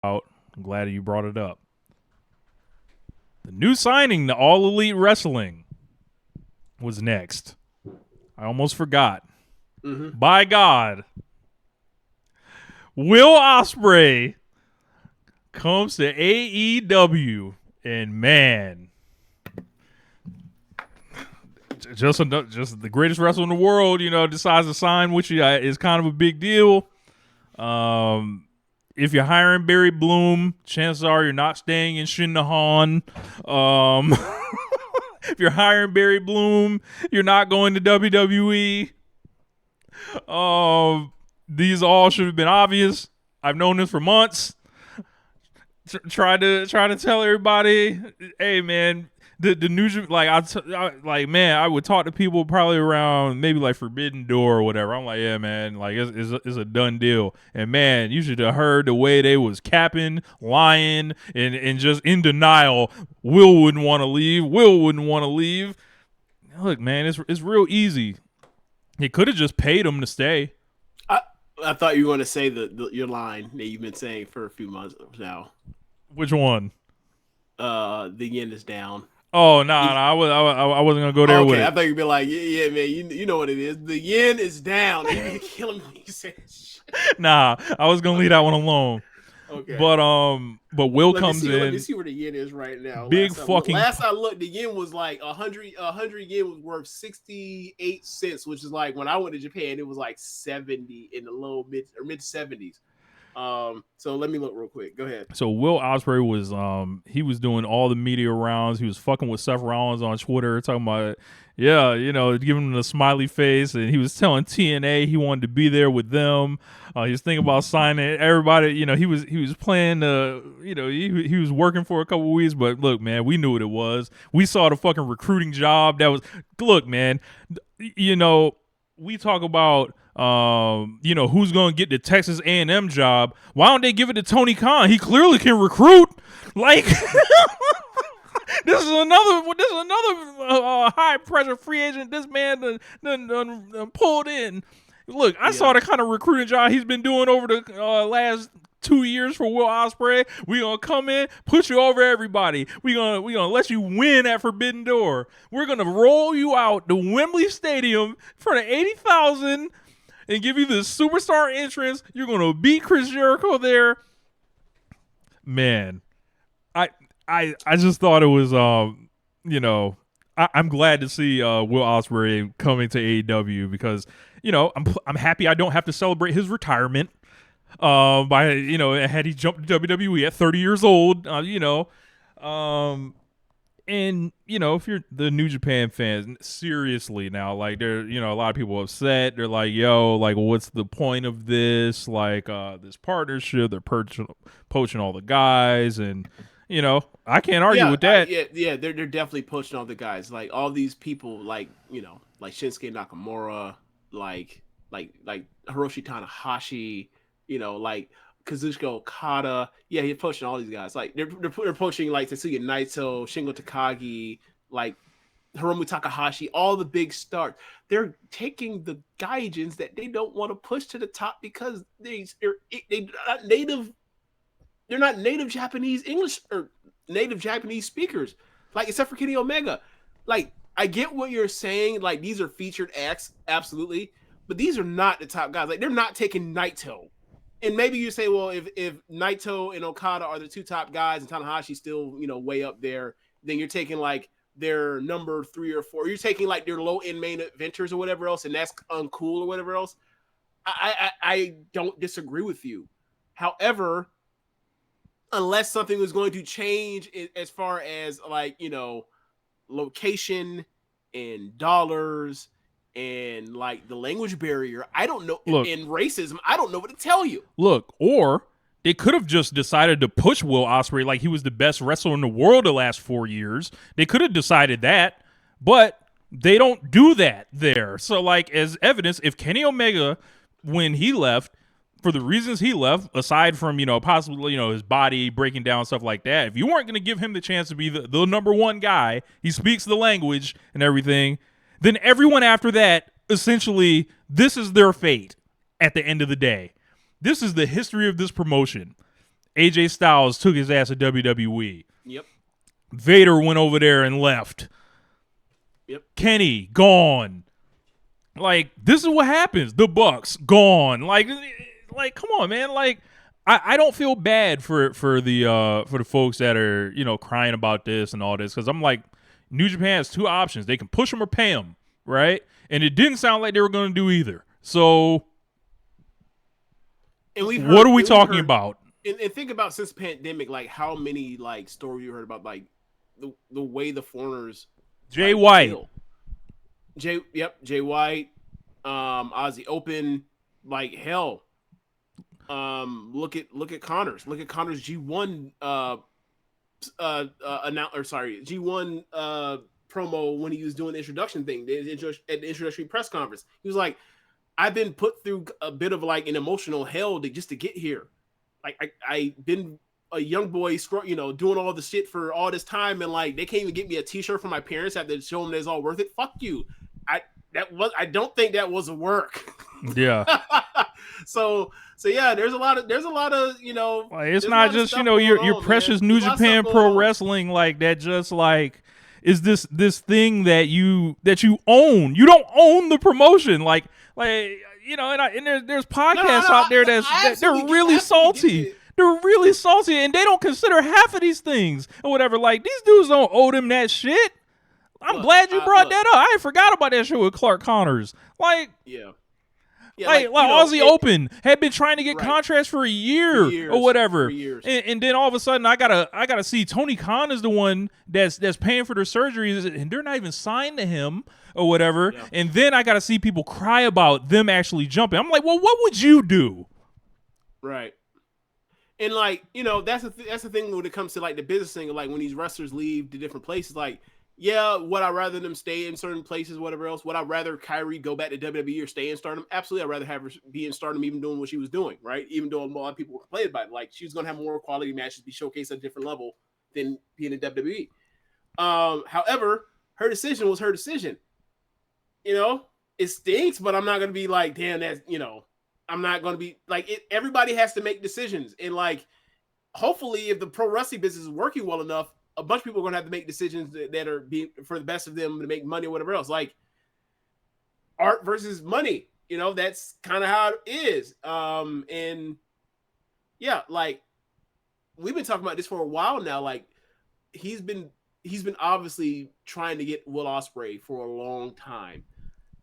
I'm glad you brought it up. The new signing to All Elite Wrestling was next. I almost forgot. Mm-hmm. By God, Will Ospreay comes to AEW, and man, just the greatest wrestler in the world, decides to sign, which is kind of a big deal. If you're hiring Barry Bloom, chances are you're not staying in Shindahan. If you're hiring Barry Bloom, you're not going to WWE. These all should have been obvious. I've known this for months. Try to tell everybody, hey man, the new I would talk to people probably around maybe like Forbidden Door or whatever. I'm like, yeah man, like it's a done deal. And man, you should have heard the way they was capping, lying, and just in denial. Will wouldn't want to leave. Look, man, it's real easy. He could have just paid him to stay. I thought you were going to say your line that you've been saying for a few months now. Which one? The yen is down. Oh no, I wasn't gonna go there with it. I thought you'd be like, yeah, man, you know what it is. The yen is down. You're gonna kill him when you say shit. Nah, I was gonna leave that one alone. Okay. But Will comes in. Let me see where the yen is right now. Last I looked, the yen was like 100 yen was worth 68 cents, which is like when I went to Japan, it was like 70 in the low mid 70s. So let me look real quick. Go ahead. So Will Ospreay was he was doing all the media rounds. He was fucking with Seth Rollins on Twitter, talking about giving him a smiley face, and he was telling TNA he wanted to be there with them. He was thinking about signing everybody. He was playing. He was working for a couple of weeks, but look, man, we knew what it was. We saw the fucking recruiting job. That was look, man. We talk about who's going to get the Texas A&M job. Why don't they give it to Tony Khan? He clearly can recruit. Like this is another high pressure free agent. This man done pulled in. Look, I saw the kind of recruiting job he's been doing over the last 2 years for Will Ospreay. We gonna come in, put you over everybody. We gonna let you win at Forbidden Door. We're gonna roll you out to Wembley Stadium in front of 80,000 and give you the superstar entrance. You're gonna beat Chris Jericho there. Man, I just thought it was I'm glad to see Will Ospreay coming to AEW because I'm happy I don't have to celebrate his retirement. Had he jumped to WWE at 30 years old, and if you're the New Japan fans, seriously now, like a lot of people upset. They're like, yo, like what's the point of this? Like this partnership, they're poaching all the guys, and I can't argue with that. They're definitely poaching all the guys. Like all these people, like Shinsuke Nakamura, like Hiroshi Tanahashi. Like Kazuchika Okada. Yeah, he's poaching all these guys. Like they're poaching like Tetsuya Naito, Shingo Takagi, like Hiromu Takahashi, all the big stars. They're taking the gaijins that they don't want to push to the top because they're not native. They're not native Japanese English or native Japanese speakers. Like except for Kenny Omega. Like I get what you're saying. Like these are featured acts, absolutely, but these are not the top guys. Like they're not taking Naito. And maybe you say, well, if Naito and Okada are the two top guys and Tanahashi's still, way up there, then you're taking like their number 3 or 4. You're taking like their low end main eventers or whatever else, and that's uncool or whatever else. I don't disagree with you. However, unless something was going to change as far as like, location and dollars and like the language barrier, I don't know. Look, and racism, I don't know what to tell you. Look, or they could have just decided to push Will Ospreay like he was the best wrestler in the world the last 4 years. They could have decided that, but they don't do that there. So, like, as evidence, if Kenny Omega, when he left, for the reasons he left, aside from, possibly, his body breaking down, stuff like that, if you weren't going to give him the chance to be the number one guy, he speaks the language and everything, then everyone after that, essentially, this is their fate at the end of the day. This is the history of this promotion. AJ Styles took his ass to WWE. Yep. Vader went over there and left. Yep. Kenny gone. Like, this is what happens. The Bucks gone. Like come on, man. Like, I don't feel bad for the folks that are, you know, crying about this and all this, because I'm like, New Japan has two options. They can push them or pay them, right? And it didn't sound like they were going to do either. So, what are we talking about? And think about, since the pandemic, like how many like stories you heard about, like the way the foreigners. Jay White. Jay White, Aussie Open, like hell. Look at Connors. Look at Connors G1 G1 promo when he was doing the introduction thing, at the introductory press conference. He was like, I've been put through a bit of like an emotional hell just to get here. Like I've been a young boy, you know, doing all the shit for all this time, and like they can't even get me a t-shirt from my parents. I have to show them that it's all worth it. Fuck you. I don't think that was a work. Yeah. So yeah, there's a lot of, you know, it's not just, you know, your precious New Japan Pro Wrestling like that. Just like, is this thing that you own? You don't own the promotion, like you know. And there's podcasts out there that they're really salty. They're really salty, and they don't consider half of these things or whatever. Like, these dudes don't owe them that shit. I'm glad you brought that up. I forgot about that show with Clark Connors. Like, yeah, like Aussie Open had been trying to get contracts for a year or whatever, and then all of a sudden I gotta see Tony Khan is the one that's paying for their surgeries, and they're not even signed to him or whatever. Yeah. And then I gotta see people cry about them actually jumping. I'm like, well, what would you do? Right. And like, you know, that's the thing when it comes to like the business thing. Like when these wrestlers leave to different places, like, yeah, would I rather them stay in certain places, whatever else? Would I rather Kyrie go back to WWE or stay in Stardom? Absolutely, I'd rather have her be in Stardom, even doing what she was doing, right? Even though a lot of people were complaining about it. Like, she was going to have more quality matches, be showcased at a different level than being in WWE. However, her decision was her decision. You know, it stinks, but I'm not going to be like, damn, that's, you know, I'm not going to be like it. Everybody has to make decisions. And like, hopefully, if the pro wrestling business is working well enough, a bunch of people are going to have to make decisions that are being for the best of them to make money or whatever else. Like, art versus money, you know, that's kind of how it is. And yeah, like, we've been talking about this for a while now. Like, he's been obviously trying to get Will Ospreay for a long time.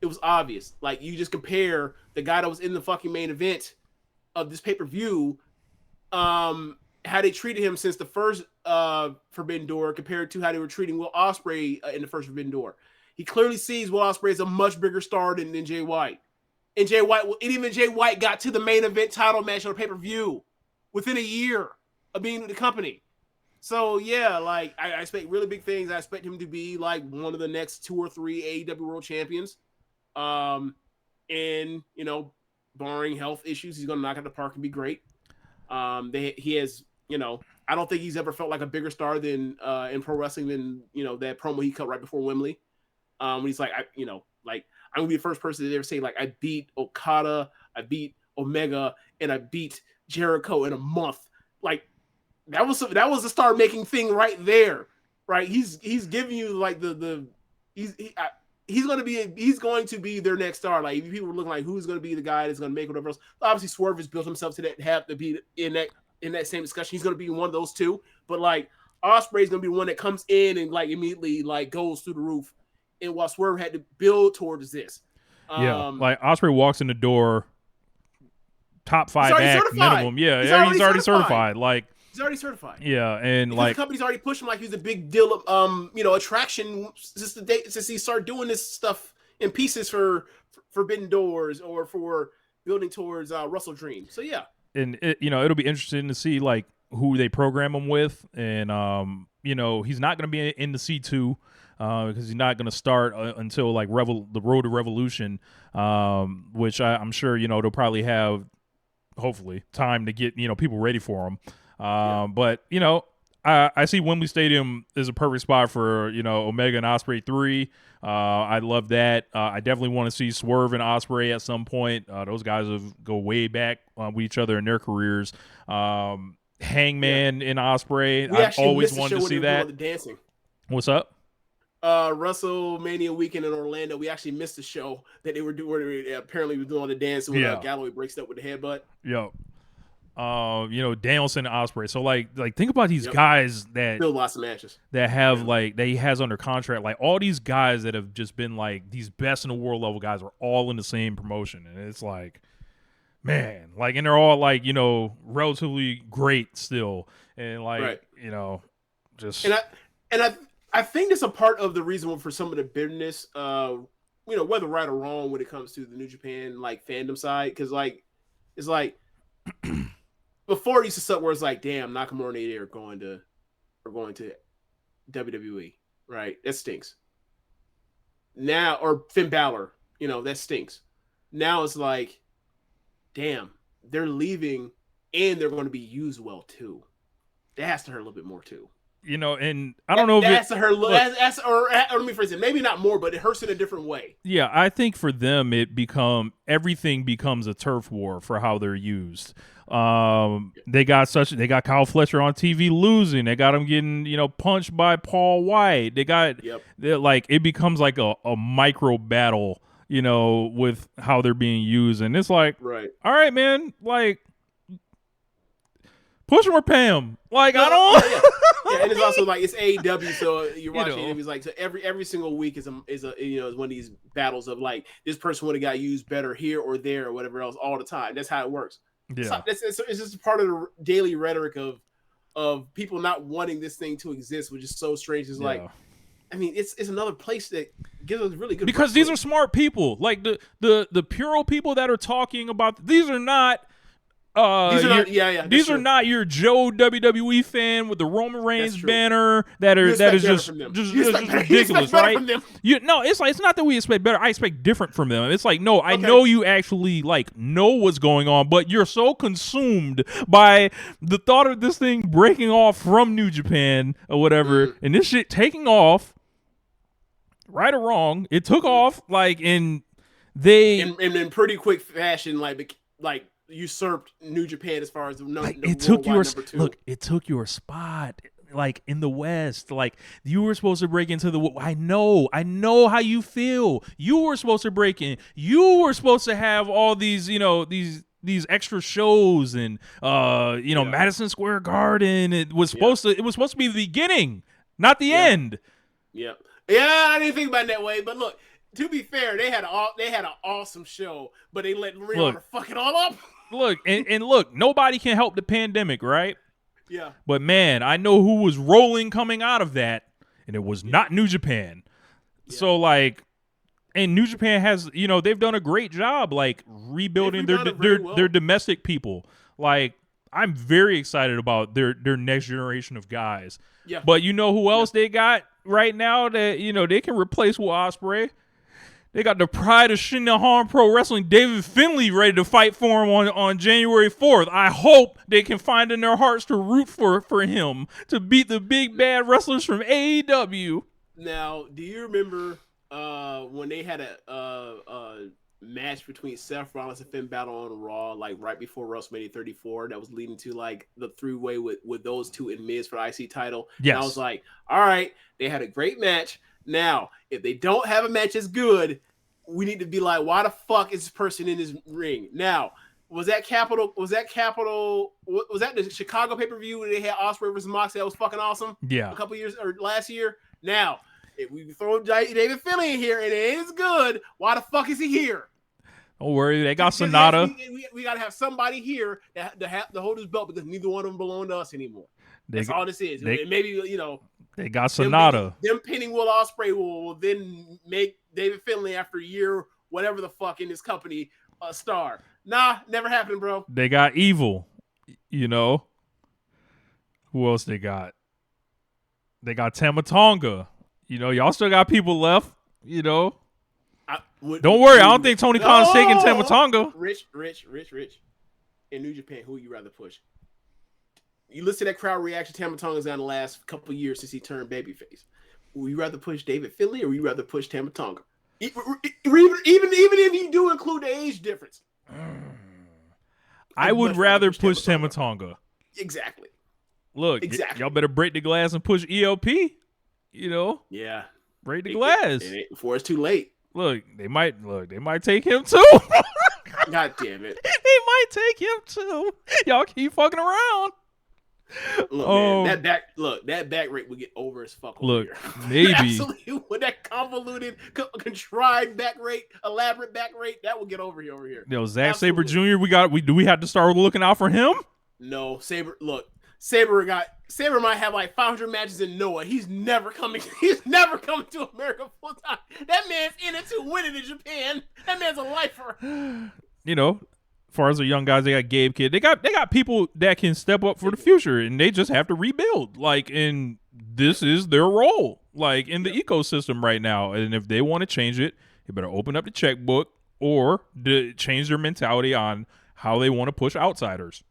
It was obvious. Like, you just compare the guy that was in the fucking main event of this pay-per-view, how they treated him since the first Forbidden Door compared to how they were treating Will Ospreay in the first Forbidden Door. He clearly sees Will Ospreay as a much bigger star than Jay White. And Jay White got to the main event title match on a pay-per-view within a year of being with the company. So yeah, like, I expect really big things. I expect him to be like one of the next 2 or 3 AEW World Champions. And you know, barring health issues, he's gonna knock out the park and be great. He has, you know, I don't think he's ever felt like a bigger star than in pro wrestling than, you know, that promo he cut right before Wembley. When he's like, I'm gonna be the first person to ever say, like, I beat Okada, I beat Omega, and I beat Jericho in a month. Like, that was the star making thing right there, right? He's giving you like he's going to be their next star. Like, if people were looking like who's going to be the guy that's going to make whatever else, obviously Swerve has built himself to that, have to be in that same discussion. He's going to be one of those two. But like, Ospreay's going to be one that comes in and like immediately like goes through the roof. And while Swerve had to build towards this, like Ospreay walks in the door, top 5 act minimum. Yeah, he's already certified. Like, he's already certified. Yeah, and because like, the company's already pushed him like he's a big deal of you know, attraction since he started doing this stuff in pieces for Forbidden Doors or for building towards Russell Dream. So yeah, and you know, it'll be interesting to see like who they program him with, and you know, he's not going to be in the C2 because he's not going to start until like the Road to Revolution, which I'm sure, you know, they'll probably have hopefully time to get, you know, people ready for him. But, you know, I see Wembley Stadium is a perfect spot for, you know, Omega and Ospreay 3. I love that. I definitely want to see Swerve and Ospreay at some point. Those guys go way back with each other in their careers. Hangman and Ospreay. We I've actually always missed the wanted show to when they see were doing all that. the dancing. What's up? WrestleMania weekend in Orlando, we actually missed the show that they were doing. Where they apparently was doing all the dancing when Galloway breaks up with the headbutt. Yo. Danielson and Ospreay. So like think about these guys that still lots of matches that have like that he has under contract. Like all these guys that have just been like these best in the world level guys are all in the same promotion, and it's like, man, like, and they're all like, relatively great still, and like, just and I think that's a part of the reason for some of the bitterness, whether right or wrong when it comes to the New Japan like fandom side, because like it's like. Before it used to suck where it's like, damn, Nakamura and AEW are going to WWE, right? That stinks. Now, or Finn Balor, that stinks. Now it's like, damn, they're leaving and they're going to be used well too. That has to hurt a little bit more too. And I don't know if that has to hurt. Or let me phrase it. Maybe not more, but it hurts in a different way. Yeah, I think for them everything becomes a turf war for how they're used. They got Kyle Fletcher on TV losing. They got him getting punched by Paul White. It becomes like a micro battle, with how they're being used, and it's like, right, all right, man, like push him or pay him. Like I don't. Yeah, and it's also like it's AEW, so you're watching AEW. It's like so every single week is one of these battles of like this person would have got used better here or there or whatever else all the time. That's how it works. Yeah, it's just part of the daily rhetoric of people not wanting this thing to exist, which is so strange. It's like, I mean, it's another place that gives us really good because these are smart people. Like the pure people that are talking about these are not. These are not your Joe WWE fan with the Roman Reigns banner that is just ridiculous, right? It's not that we expect better. I expect different from them. It's like, no, I know you actually like know what's going on, but you're so consumed by the thought of this thing breaking off from New Japan or whatever, and this shit taking off, right or wrong, it took off like in pretty quick fashion, like usurped New Japan as far as it took your spot like in the West. Like you were supposed to break into the. I know how you feel. You were supposed to break in. You were supposed to have all these these extra shows and Madison Square Garden. It was supposed to be the beginning, not the end. Yeah, I didn't think about it that way, but look. To be fair, they had an awesome show, but they let Ring of Honor fuck it all up. Look, and look, nobody can help the pandemic, right? Yeah. But man, I know who was rolling coming out of that, and it was not New Japan. Yeah. So like, and New Japan has, they've done a great job like rebuilding their domestic people. Like, I'm very excited about their next generation of guys. Yeah. But you know who else they got right now that they can replace with Ospreay? They got the pride of Shinahan Pro Wrestling, David Finlay, ready to fight for him on January 4th. I hope they can find in their hearts to root for him to beat the big bad wrestlers from AEW. Now, do you remember when they had a match between Seth Rollins and Finn Balor on Raw, like right before WrestleMania 34, that was leading to like the three-way with those two and Miz for the IC title? Yes. And I was like, all right, they had a great match. Now, if they don't have a match as good, we need to be like, why the fuck is this person in this ring? Now, was that the Chicago pay-per-view where they had Ospreay versus Moxley? That was fucking awesome. Yeah. A couple years or last year. Now, if we throw David Finlay in here and it is good, why the fuck is he here? Don't worry, they got Sonata. We got to have somebody here to hold his belt because neither one of them belong to us anymore. That's all this is. Maybe, they got Sonata. Them pinning Will Ospreay will then make David Finlay after a year, whatever the fuck in this company, a star. Nah, never happened, bro. They got Evil. Who else they got? They got Tama Tonga. Y'all still got people left. Don't worry, I don't think Tony Khan's taking Tama Tonga. Rich. In New Japan, who would you rather push? You listen to that crowd reaction. Tama Tonga's down the last couple of years since he turned babyface. Would you rather push David Finlay or would you rather push Tama Tonga? Even if you do include the age difference. I would rather push Tama Tonga. Exactly. Look, y'all better break the glass and push ELP. You know, Yeah, break the glass before it's too late. Look, they might take him too. God damn it! They might take him too. Y'all keep fucking around. Look, man, that back rate would get over as fuck over here. Maybe absolutely with that convoluted, contrived back rate, elaborate back rate, that will get over here. Yo, Zack Sabre Jr. Do we have to start looking out for him? No, Sabre might have like 500 matches in Noah. He's never coming to America full time. That man's in it to win it in Japan. That man's a lifer. You know, as far as the young guys, they got Gabe Kidd. They got people that can step up for the future, and they just have to rebuild. Like, and this is their role, like in the ecosystem right now. And if they want to change it, they better open up the checkbook or change their mentality on how they want to push outsiders.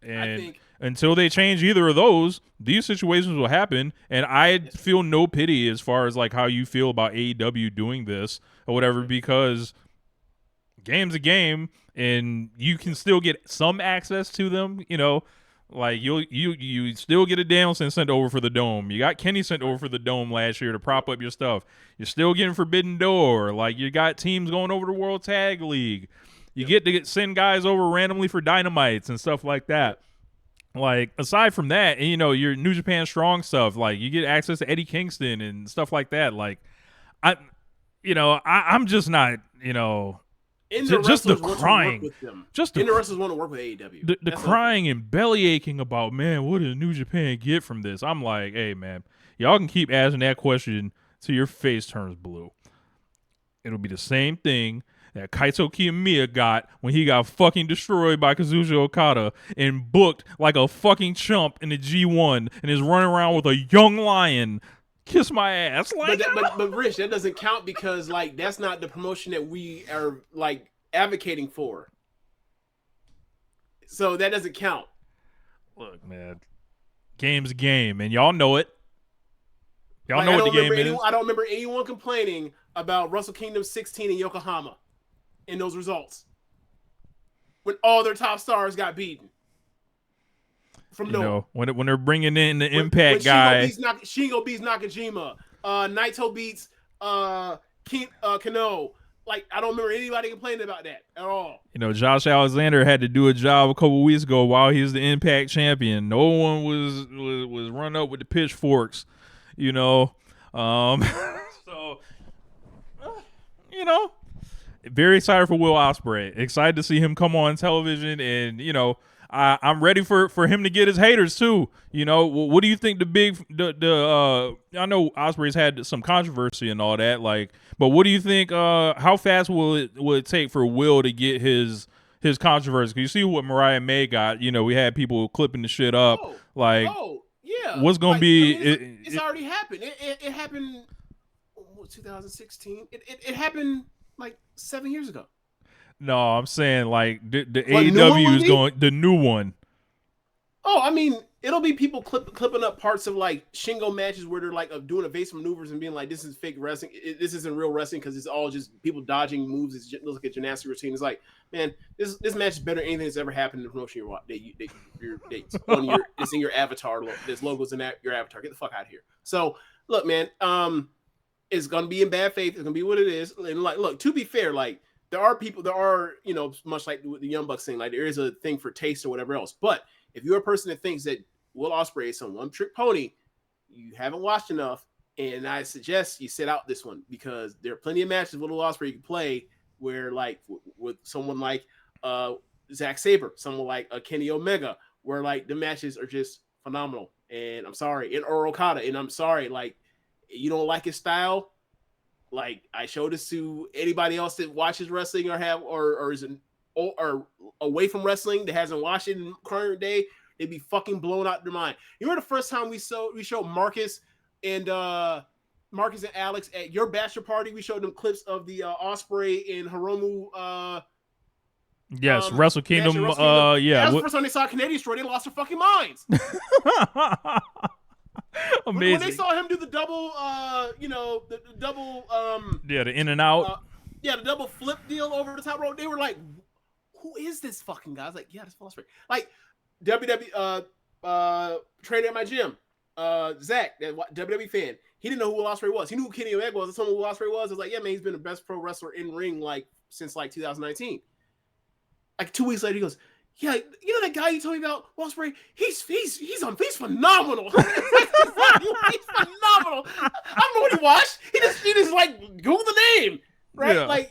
And until they change either of those, these situations will happen. And I feel no pity as far as like how you feel about AEW doing this or whatever, because game's a game and you can still get some access to them. You know, like you still get a Danielson sent over for the Dome. You got Kenny sent over for the Dome last year to prop up your stuff. You're still getting Forbidden Door. Like, you got teams going over to World Tag League. You get to send guys over randomly for Dynamites and stuff like that. Like, aside from that, and, you know, your New Japan Strong stuff, like, you get access to Eddie Kingston and stuff like that. Like, I'm just not, you know, just the crying. The wrestlers want to work with AEW. The crying and belly aching about, man, what does New Japan get from this? I'm like, hey, man, y'all can keep asking that question till your face turns blue. It'll be the same thing that Kaito Kiyomiya got when he got fucking destroyed by Kazuchika Okada and booked like a fucking chump in the G1 and is running around with a young lion. Kiss my ass. Like, but Rich, that doesn't count because, like, that's not the promotion that we are, like, advocating for. So that doesn't count. Look, man, game's a game, and y'all know it. Y'all know what the game is. I don't remember anyone complaining about Wrestle Kingdom 16 in Yokohama in those results when all their top stars got beaten. From when they're bringing in the Impact guy, Shingo beats Nakajima, Naito beats Kano. Like, I don't remember anybody complaining about that at all. You know, Josh Alexander had to do a job a couple weeks ago while he was the Impact champion. No one was run up with the pitchforks, you know. So, you know, very excited for Will Ospreay. Excited to see him come on television, and, you know, I'm ready for him to get his haters too. You know, what do you think I know Ospreay's had some controversy and all that, like, but what do you think, how fast will it take for Will to get his controversy? Because you see what Mariah May got, you know, we had people clipping the shit up. Yeah. What's going to be... It's already happened. It happened, 2016. It happened like 7 years ago. No, I'm saying, like, the AEW is going, the new one. Oh, I mean, it'll be people clipping up parts of, like, Shingo matches where they're, like, doing evasive maneuvers and being like, this is fake wrestling. This isn't real wrestling because it's all just people dodging moves. It looks like a gymnastic routine. It's like, man, this match is better than anything that's ever happened in the promotion it's in your avatar. There's logos in your avatar. Get the fuck out of here. So, look, man, it's going to be in bad faith. It's going to be what it is. And, like, look, to be fair, like, there are, you know, much like the Young Bucks thing, like, there is a thing for taste or whatever else. But if you're a person that thinks that Will Ospreay is some one-trick pony, you haven't watched enough, and I suggest you sit out this one because there are plenty of matches with Will Ospreay you can play where, like, with someone like Zack Sabre, someone like Kenny Omega, where, like, the matches are just phenomenal. And I'm sorry, or Okada, and I'm sorry, like, you don't like his style. Like, I showed this to anybody else that watches wrestling or is away from wrestling that hasn't watched it in current day. They'd be fucking blown out their mind. You remember the first time we showed Marcus and Alex at your bachelor party? We showed them clips of the Ospreay and Hiromu. Yes, Wrestle Kingdom. Yeah, that was the first time they saw a Canadian story. They lost their fucking minds. Amazing. When they saw him do the double, the double, the in and out, the double flip deal over the top rope, they were like, "Who is this fucking guy?" I was like, "Yeah, that's Ospreay." Like WWE, trainer at my gym, Zach, that WWE fan. He didn't know who Will Ospreay was. He knew who Kenny Omega was. I told him who Will Ospreay was. I was like, yeah, man, he's been the best pro wrestler in ring like since like 2019. Like 2 weeks later, he goes, yeah, you know that guy you told me about, Will Ospreay? He's phenomenal. He's phenomenal. I don't know what he watched. He just like Google the name, right? Yeah. Like,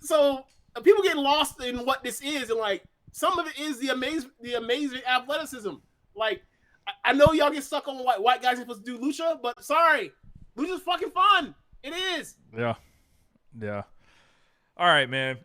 so people get lost in what this is, and like some of it is the amazing athleticism. Like, I know y'all get stuck on white guys are supposed to do lucha, but sorry, lucha's fucking fun. It is. Yeah. All right, man.